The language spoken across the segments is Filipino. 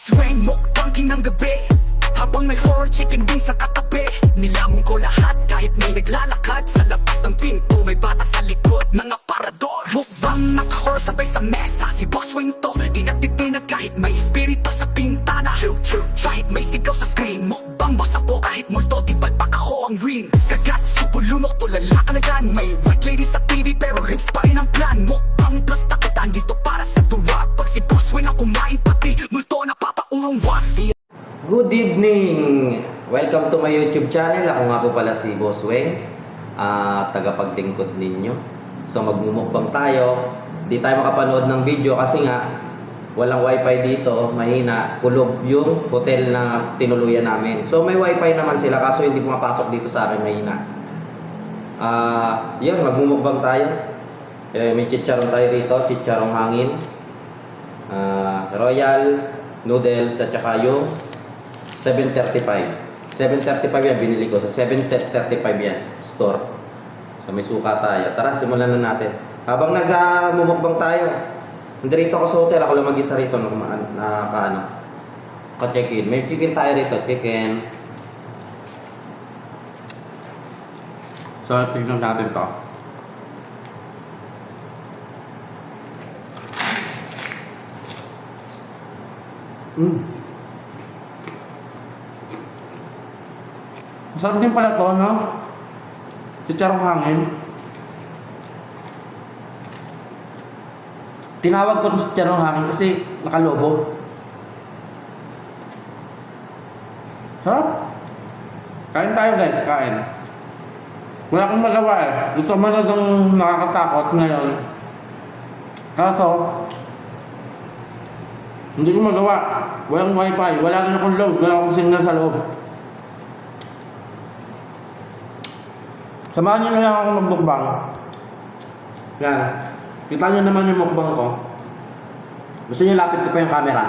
Boss Weng, mukbangking ng gabi. Habang may horror chicken wings sa katabi, nilamon ko lahat kahit may naglalakad. Sa labas ng pinto may bata sa likod ng aparador. Mukbang naka-horror sabay sa mesa, si Boss Weng to, di natitinag kahit may espiritu sa pintana. Kahit may sigaw sa screen, mukbang boss ako kahit multo, di palpak ako ang ring. Kagat, subulunok, tulala ka na yan. May white lady sa TV pero ribs pa rin ang plan. Mukbang plus takitan dito para sa tuwa. Pag si Boss Weng ang kumain pati, multo na papaurong wag. Good evening! Welcome to my YouTube channel. Ako nga po pala si Boss Weng, tagapagtingkod ninyo. So magmumukbang tayo. Di tayo makapanood ng video kasi nga walang wifi dito, mahina, kulob yung hotel na tinuluyan namin. So may wifi naman sila kaso hindi pumapasok dito sa akin, mahina. Yun, magmumukbang tayo. May chicharon tayo rito, chicharong hangin, royal noodles at saka yung 735 yan, binili ko sa 735 yan, store. So may suka tayo. Tara, simulan na natin. Habang nagmumukbang tayo, nandito ako sa hotel, ako lang mag-isa rito ka-check-in. May chicken tayo rito, chicken. So tignan natin to. Masarap din pala to, no? Chicharong hangin. Tinawag ko ng chicharong hangin kasi nakalobo. Sarap. Kain tayo guys, kain. Wala akong magawa eh. Ito man ang nakakatakot ngayon. Kaso, hindi ko magawa. Walang wifi, wala rin akong load, wala akong signal sa loob. Samahan nyo na lang ako magbukbang. Yan. Kita nyo naman yung mukbang ko. Gusto nyo lapit ko pa yung camera.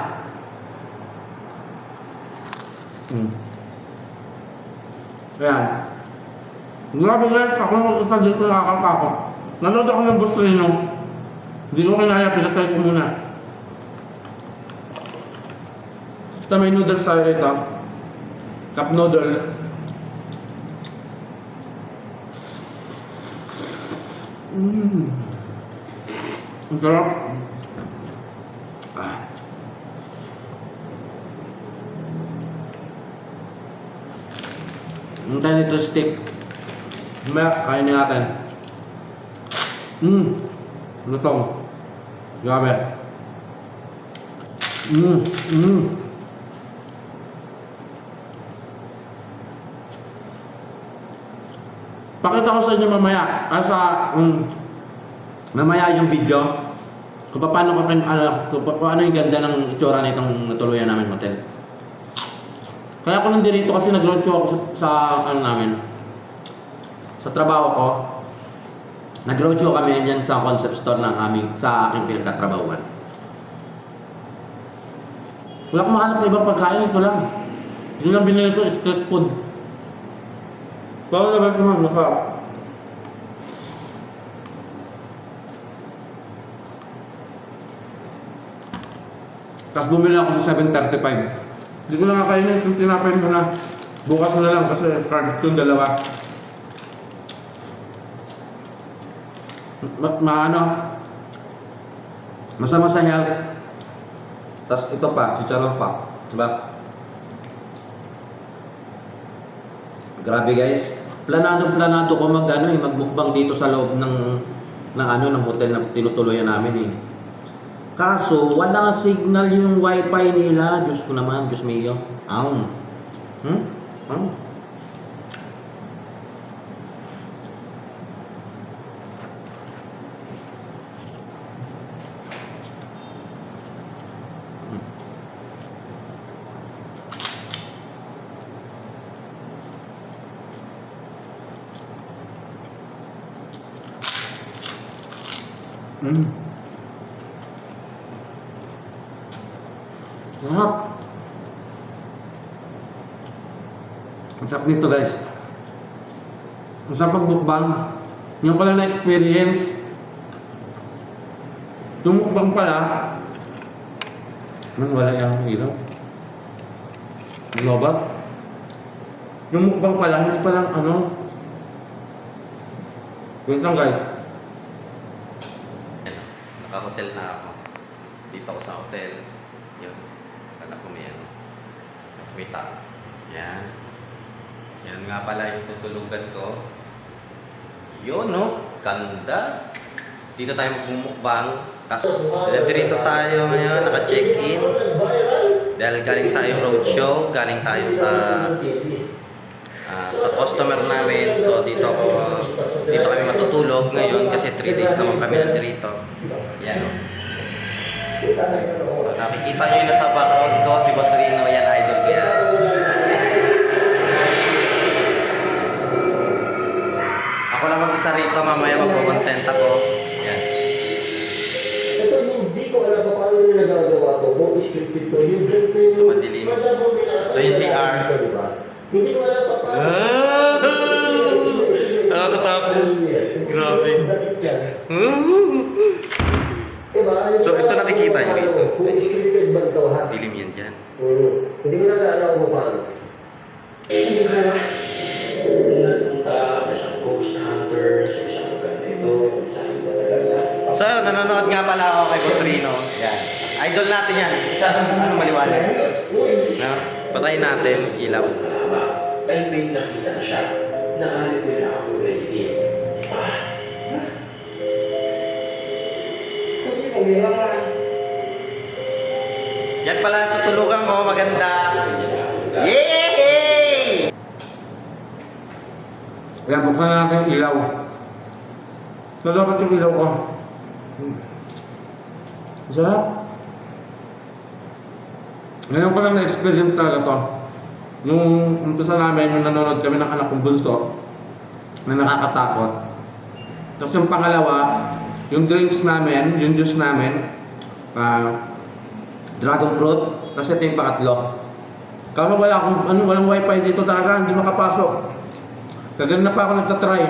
Yan. Grabe guys, ako mag-isa dito nakakatakot. Nanood ako ng Boss Weng. Hindi ko kinaya, pinatay ko muna. Ito may noodles tayo rito. Cup noodle. Ang sarap. Ang tayo nito steak. Mamaya, kainin natin. Lutong. Grabe. Pakita ko sa inyo mamaya, mamaya yung video kung paano kung ano yung ganda ng itsura nitong natuluyan namin hotel. Kaya ako nandito kasi nag-roadshow ako sa sa trabaho ko. Nag-roadshow kami dyan sa concept store sa aking pinagtatrabahuan. Wala akong mahanap na ibang pagkain, ito lang. Yun lang binili ko, street food. Bago naman naman, masarap. Tapos bumili ako sa 735. Hindi ko na kakainin yung tinapay mo na. Bukas na lang kasi card itong dalawa. Masama sa health. Tapos ito pa, chicharon pa. Diba? Grabe guys. Planado ko magmukbang dito sa loob ng hotel na tinutuluyan namin eh. Kaso wala signal yung wifi nila. Diyos ko naman, Diyos mio. Sarap. Ang sarap nito guys. Ang sarap magbukbang. Yung ko lang na-experience. Yung mukbang pala, Wala yung ilaw. Ano ba? Yung mukbang pa lang, hindi pa lang ano. Wait lang guys. Naka-hotel na ako. Dito ako sa hotel. Yun. Kala ko may ano. May tap. Yan. Yan nga pala yung tutulugan ko. Yun no. Ganda. Dito tayo magmumukbang. Tapos, dito tayo ngayon. Naka-check-in. Dahil galing tayo roadshow. Galing tayo sa customer namin. So dito kami matutulog ngayon kasi 3 days naman kami nandito. Yan o. So nakikita nyo yung nasa background ko, si Boss Rino, yan idol ko yan. Ako lang mag-isa rito, mamaya magpo-content ako. Yan. Ito, hindi ko alam pa paano nila nagagawa to. Kung scripted to, yung ganito yung... So madilim. Ito yung CR. Hindi ko alam pa paano. Nakakatakot. Grabe. Diba? So, ito nakikita nyo rito. Kung scripted ba ito, ha? Dilim yan dyan. Hindi ko na alam kung paano. So, nanonood nga pala ako kay Boss Rino. Yan. Idol natin yan. Masyadong maliwanag. No? Patayin natin ilaw. Ay may nakita na siya. Nakalit nila ako ready. Yan pala ang tutulugan ko. Maganda. Yay! Ayan, buksan natin yung ilaw. So, dapat yung ilaw ko. Sarap. Ngayon ko lang na-experience talaga to. Nung umpisa namin, yung nanonood kami ng anak kong bunso, na nakakatakot. Tapos yung pangalawa, yung drinks namin, yung juice namin, dragon fruit, tapos ito yung pangatlo. Kaso walang wifi dito talaga, hindi makapasok. Kagano na pa ako nagtatry.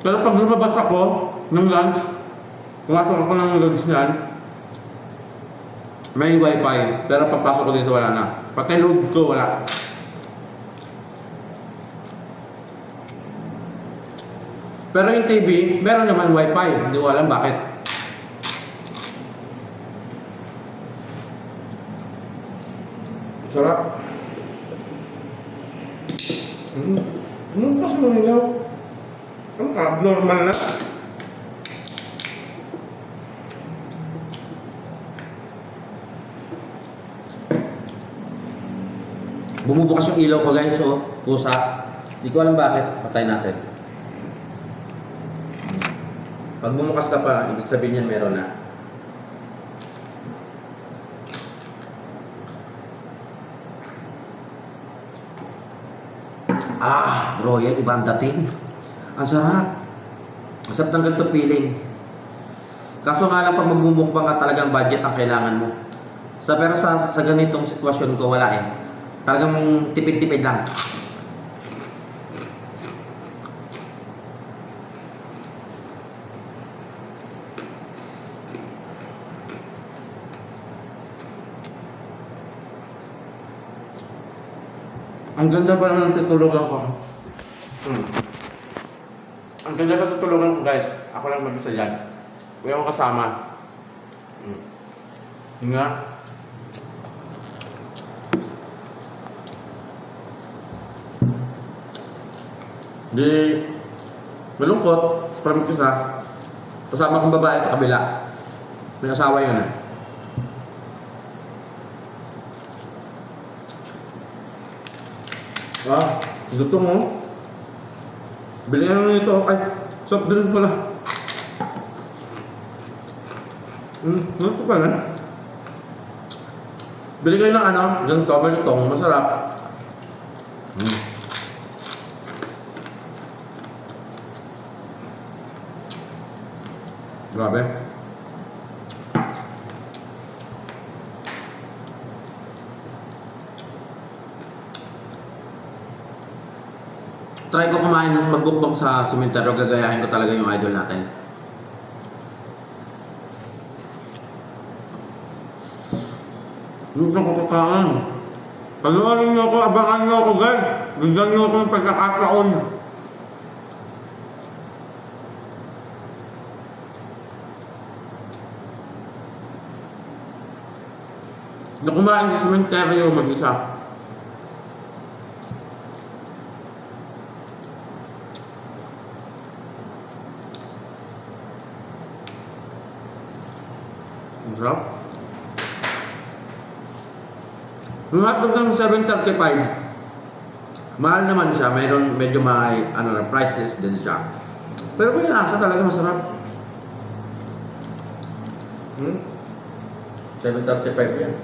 Pero pag lumabas ako ng lunch, pumasok ako ng lunch niyan, may wifi. Pero pagpasok ko dito wala na. Pati load ko wala. Pero yung TV, meron naman wifi. Hindi ko alam bakit. Sarap. Kasi mo nilaw. Ang abnormal na. Bumubukas yung ilaw ko guys, so pusa. Hindi ko alam bakit. Patay natin. Pag bumukas ka pa, ibig sabihin yan meron na. Royal, iba ang dating. Ang sarap. Ang sarap ng ganito feeling. Kaso nga lang pag magbumukbang ka talagang budget ang kailangan mo. Pero sa ganitong sitwasyon ko, wala eh. Talagang tipid-tipid lang. Ang ganda pa naman ng tutulugan ko. Ang ganda ng tutulugan ko guys. Ako lang mag-isa dyan. Wala akong kasama. Nga. Di malungkot. Parang mag-isa. Kasama kong babae sa kabila. May asawa yun eh. Gusto mo? Bili ka nito. Ay, soft drink pala. Gusto pa na. Bili kayo ng ano, ganito, malutong, masarap. Grabe. Try ko kumain ng magbukbok sa sementeryo, gagayahin ko talaga yung idol natin. Hindi ko kakakaan. Panoorin niyo ako, abangan niyo ako guys. Bigyan niyo ako ng pagkakataon. Na kumain sa sementeryo mag-isa. Ang sarap. Yung hotdog ng 7.35, mahal naman siya. Mayroon medyo may priceless din siya. Pero may lasa talaga masarap. 7.35 yan.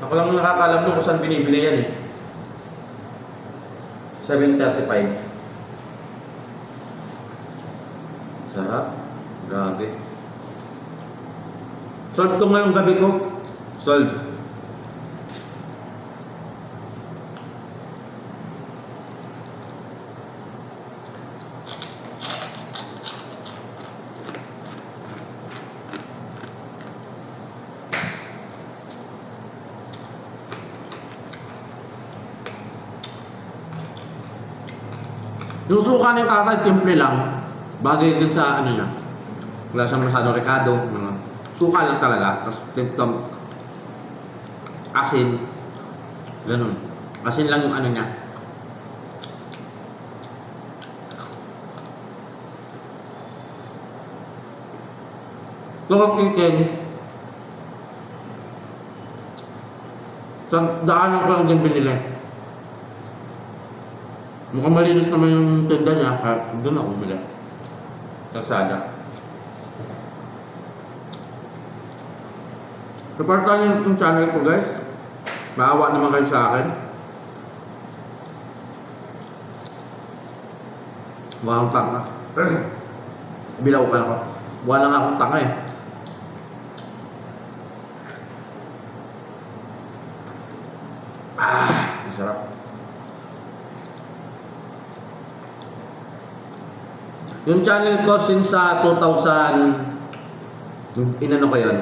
Ako lang nakakalam nung kung saan binibili yan eh. 7.35. Sarap. Grabe. Solve to ngayong gabi ko. Solve. Yung suka ng kakay, simple lang. Bagay din sa ano niya. Wala siyang masyadong rekado. Suka lang talaga. Tapos tiptom. Asin. Ganun. Asin lang yung ano niya. Lokok chicken. Sa daanan ko lang din binili. Mukhang malinis naman yung tenda niya, kaya doon ako bumili. Kalsada. Supportan niyo itong channel ko guys. Maawa naman kayo sa akin. Walang tanga. Bilaw ka na ako. Wala nga akong tanga eh. Masarap. Yung channel ko since sa 2000, inano ko yun,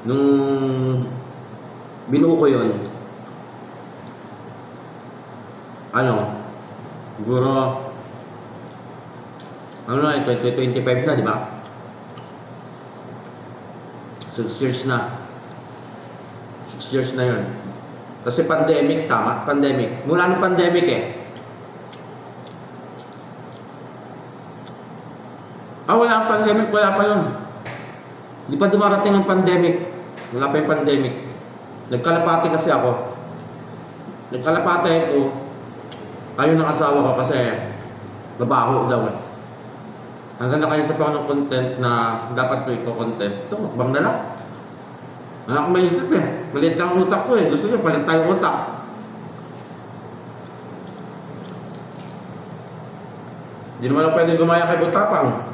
nung binuo ko yun, siguro, na, 2025 na, di ba? 6 years na. 6 years na yun. Kasi pandemic, tama? Pandemic. Mula ng pandemic eh. Wala ang pandemic, wala pa yun. Hindi pa dumarating ang pandemic. Wala pa yung pandemic. Nagkalapati kasi ako. Nagkalapati ko, ayaw ng asawa ko kasi babaho daw. Hanggang na kayo sa pang ng content na dapat ko i-content. Ito, makbang na lang. Anak ko maisip eh. Maliit lang ang utak ko eh. Gusto niya, palit tayo utak. Hindi naman lang pwede gumaya kay Butapang.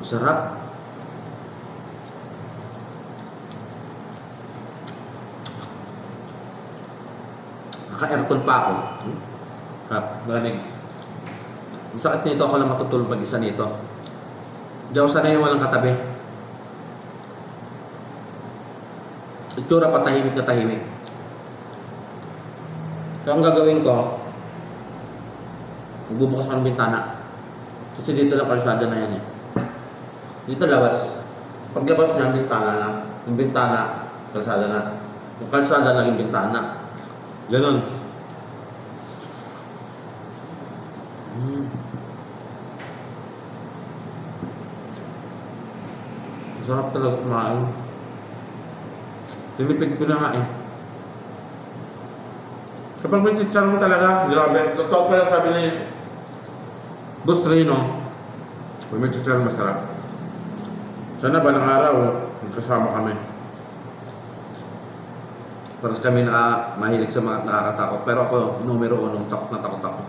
Sarap. Naka-aircon pa ako. Sarap, malamig. Ang sakit nito, ako lang matutulog mag-isa nito. Diyan sana yung walang katabi. Itsura pa tahimik na tahimik. So ang gagawin ko, magbubukas ko ng bintana. Kasi dito lang kalsada na yan eh. Dito labas. Paglabas niya, bintana na. Yung bintana, kalsada na. Yung kalsada na yung bintana. Ganon. Sarap talaga kumain. Tinipid ko na nga eh. Kapag may chicharong talaga, grabe. Totoo pala sabi ni Boss Reno, kung may chicharong masarap. Sana balang araw, magkasama kami. Paras kami na mahilig sa mga nakakatakot. Pero ako, numero 1, takot na takot ako.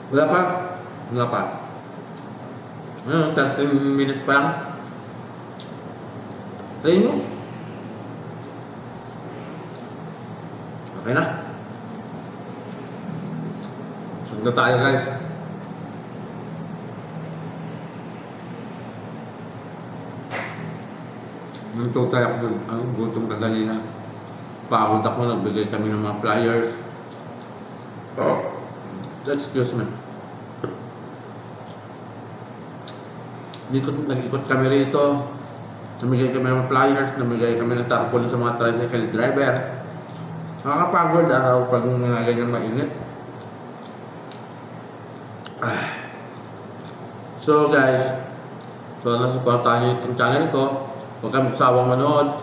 Wala pa? Wala pa. Ano, 13 minutes pa lang. Try nyo. Okay na. Sunod na tayo guys. Nagtutay tayo ako ang gutom ka kanina. Pagod ako, nagbigay kami ng mga flyers. Excuse me. Nag-ikot kami rito. Namigay kami ng flyers, namigay kami ng tarpaulin sa mga tricycle driver. Nakakapagod araw pag mga ganyan mainit. So guys, nasuportahan nyo itong channel ko. Huwag kami sawang manood.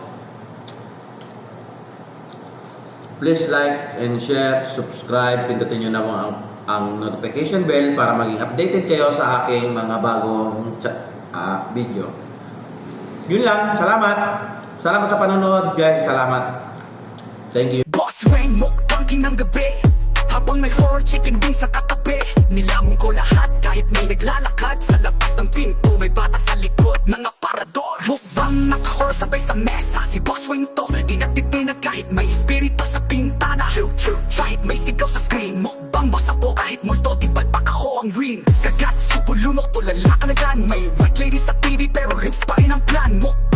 Please like and share, subscribe, pindutin nyo na ang notification bell para maging updated kayo sa aking mga bagong video. Yun lang, salamat! Salamat sa panonood guys, salamat! Thank you! Boss Weng, mukbangin ng gabi habang may horror chicken wings sa katabi. Nilamon ko lahat kahit may naglalakad. Sa labas ng pinto may bata sa likod ng aparador. Mukbang naka-horror sabay sa mesa. Si Boss Weng to, di natitinag kahit may espiritu sa pintana. Kahit may sigaw sa screen, mukbang boss ako kahit multo, di palpak ako ang ring. Kagat, subulunok, tulala ka na dyan. May white lady sa TV pero hips pa rin ang plan. Mukbang